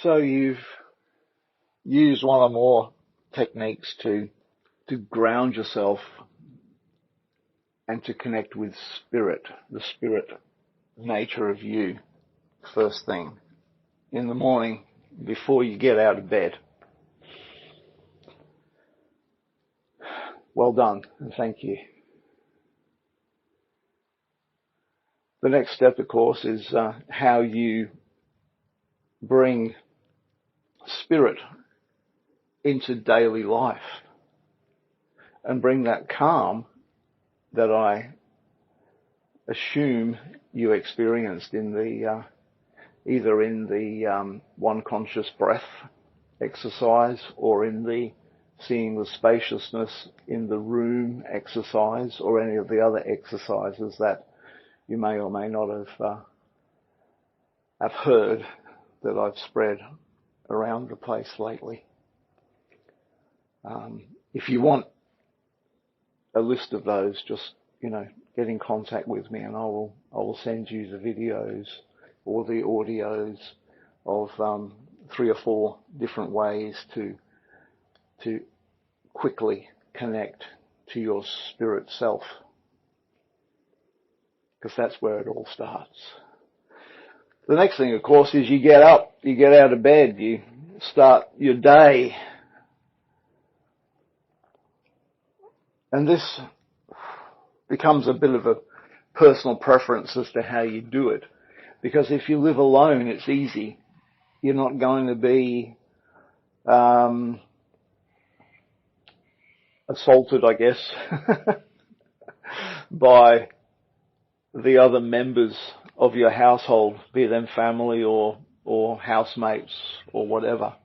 So you've used one or more techniques to ground yourself and to connect with spirit, the spirit nature of you, first thing in the morning before you get out of bed. Well done, and thank you. The next step, of course, is how you bring spirit into daily life and bring that calm that I assume you experienced in the either in the one conscious breath exercise or in the seeing the spaciousness in the room exercise or any of the other exercises that you may or may not have heard that I've spread around the place lately. If you want a list of those, just, get in contact with me and I will send you the videos or the audios of 3 or 4 different ways to quickly connect to your spirit self, because that's where it all starts. The next thing, of course, is you get up, you get out of bed, you start your day. And this becomes a bit of a personal preference as to how you do it. Because if you live alone, it's easy. You're not going to be assaulted, I guess, by the other members of your household, be them family or housemates or whatever.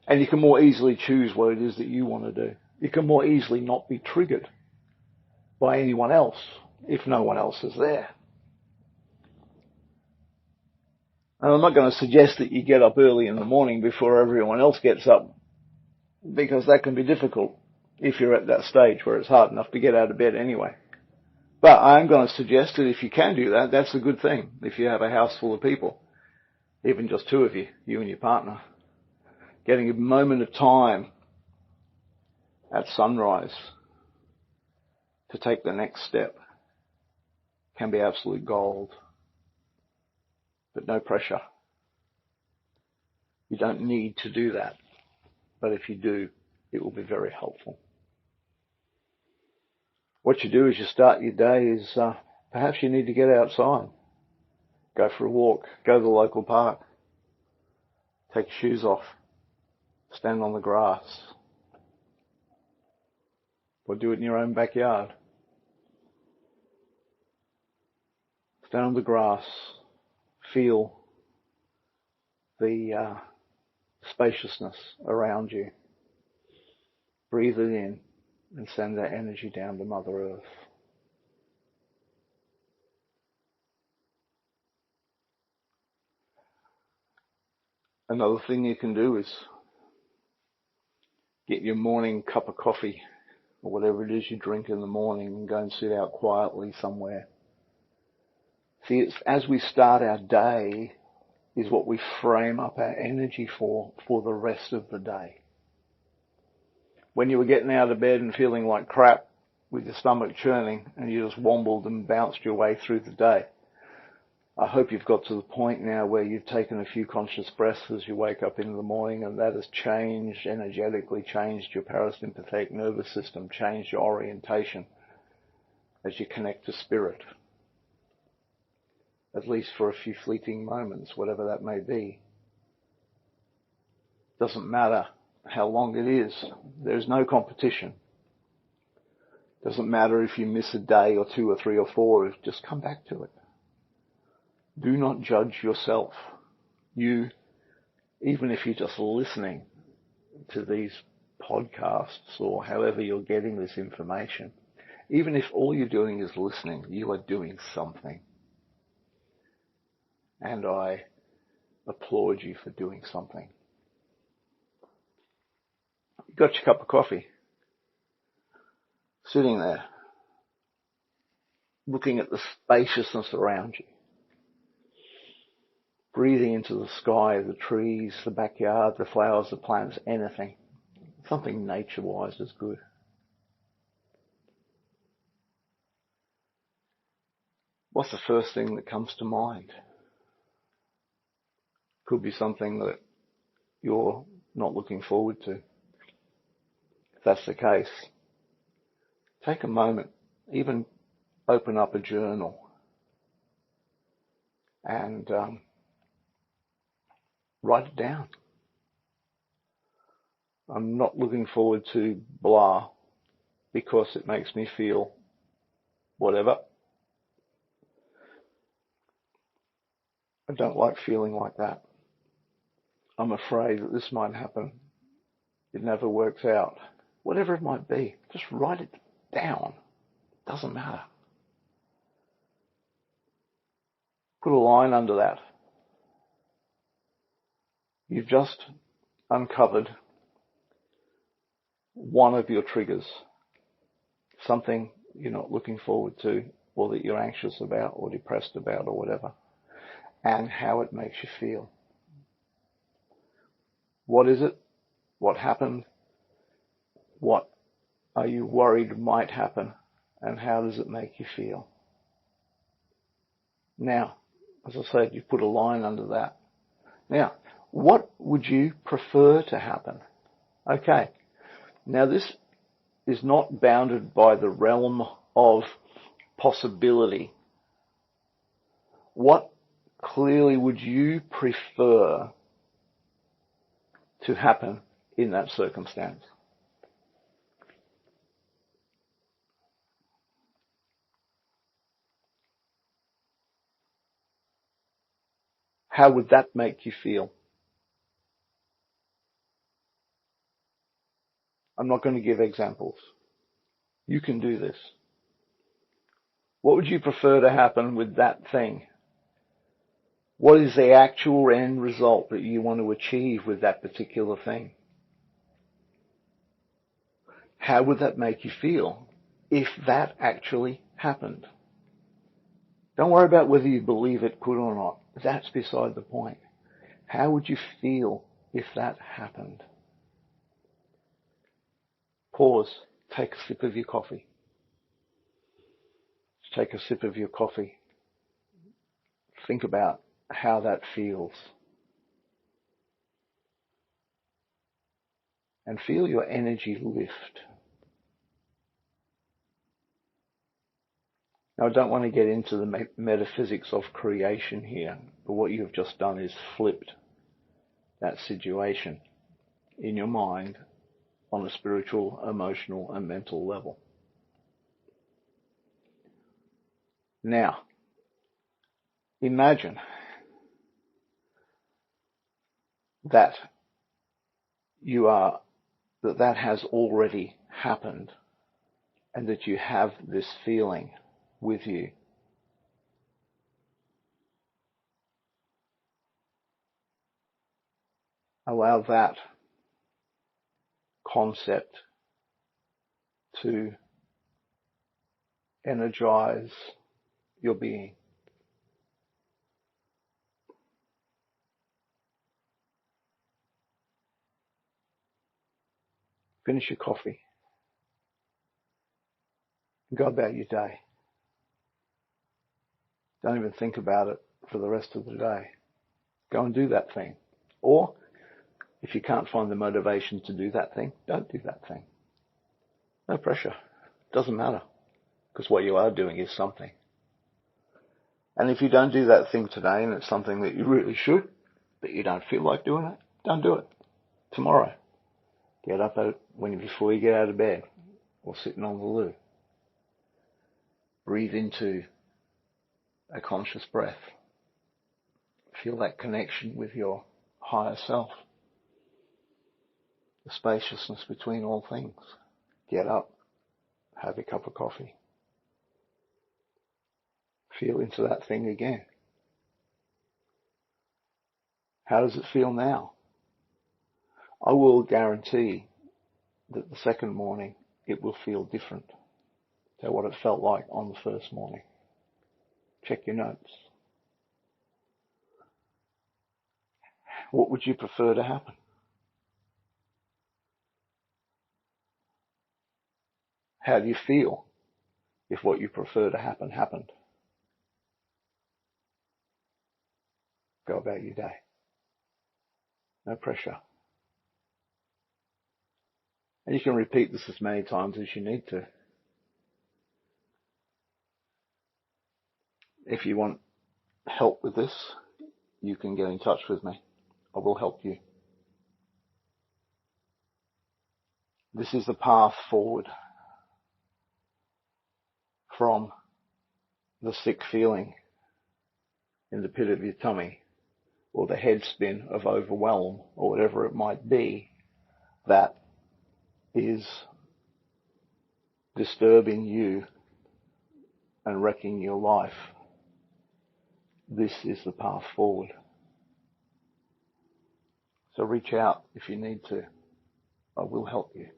And you can more easily choose what it is that you want to do. You can more easily not be triggered by anyone else if no one else is there. And I'm not going to suggest that you get up early in the morning before everyone else gets up, because that can be difficult if you're at that stage where it's hard enough to get out of bed anyway. But I'm going to suggest that if you can do that, that's a good thing. If you have a house full of people, even just 2 of you, you and your partner, getting a moment of time at sunrise to take the next step can be absolute gold. But no pressure. You don't need to do that. But if you do, it will be very helpful. What you do as you start your day is perhaps you need to get outside. Go for a walk. Go to the local park. Take your shoes off. Stand on the grass. Or do it in your own backyard. Stand on the grass. Feel the spaciousness around you. Breathe it in and send that energy down to Mother Earth. Another thing you can do is get your morning cup of coffee or whatever it is you drink in the morning and go and sit out quietly somewhere. See, it's as we start our day is what we frame up our energy for the rest of the day. When you were getting out of bed and feeling like crap with your stomach churning and you just wombled and bounced your way through the day, I hope you've got to the point now where you've taken a few conscious breaths as you wake up in the morning, and that has changed, energetically changed your parasympathetic nervous system, changed your orientation as you connect to spirit. At least for a few fleeting moments, whatever that may be. Doesn't matter how long it is. There's no competition. Doesn't matter if you miss a day or 2 or 3 or 4, just come back to it. Do not judge yourself. You, even if you're just listening to these podcasts or however you're getting this information, even if all you're doing is listening, you are doing something. And I applaud you for doing something. You got your cup of coffee, sitting there, looking at the spaciousness around you. breathing into the sky, the trees, the backyard, the flowers, the plants, anything. Something nature-wise is good. What's the first thing that comes to mind? Could be something that you're not looking forward to. If that's the case, take a moment, even open up a journal and write it down. I'm not looking forward to blah because it makes me feel whatever. I don't like feeling like that. I'm afraid that this might happen. It never works out. Whatever it might be, just write it down. Doesn't matter. Put a line under that. You've just uncovered one of your triggers, something you're not looking forward to, or that you're anxious about, or depressed about, or whatever, and how it makes you feel. What is it? What happened? What are you worried might happen? And how does it make you feel? Now, as I said, you put a line under that. Now, what would you prefer to happen? Okay. Now, this is not bounded by the realm of possibility. What clearly would you prefer to happen in that circumstance? How would that make you feel? I'm not going to give examples. You can do this. What would you prefer to happen with that thing? What is the actual end result that you want to achieve with that particular thing? How would that make you feel if that actually happened? Don't worry about whether you believe it could or not. That's beside the point. How would you feel if that happened? Pause. Take a sip of your coffee. Take a sip of your coffee. Think about how that feels. And feel your energy lift. Now, I don't want to get into the metaphysics of creation here, but what you've just done is flipped that situation in your mind on a spiritual, emotional, and mental level. Now, imagine that that has already happened and that you have this feeling with you. Allow that concept to energize your being. Finish your coffee. Go about your day. Don't even think about it for the rest of the day. Go and do that thing. Or, if you can't find the motivation to do that thing, don't do that thing. No pressure. Doesn't matter. Because what you are doing is something. And if you don't do that thing today and it's something that you really should, but you don't feel like doing it, don't do it. Tomorrow. Get up before you get out of bed or sitting on the loo. Breathe into a conscious breath. Feel that connection with your higher self. The spaciousness between all things. Get up. Have a cup of coffee. Feel into that thing again. How does it feel now? I will guarantee that the second morning it will feel different to what it felt like on the first morning. Check your notes. What would you prefer to happen? How do you feel if what you prefer to happen happened? Go about your day. No pressure. And you can repeat this as many times as you need to. If you want help with this, you can get in touch with me. I will help you. This is the path forward from the sick feeling in the pit of your tummy, or the head spin of overwhelm, or whatever it might be that is disturbing you and wrecking your life. This is the path forward. So reach out if you need to. I will help you.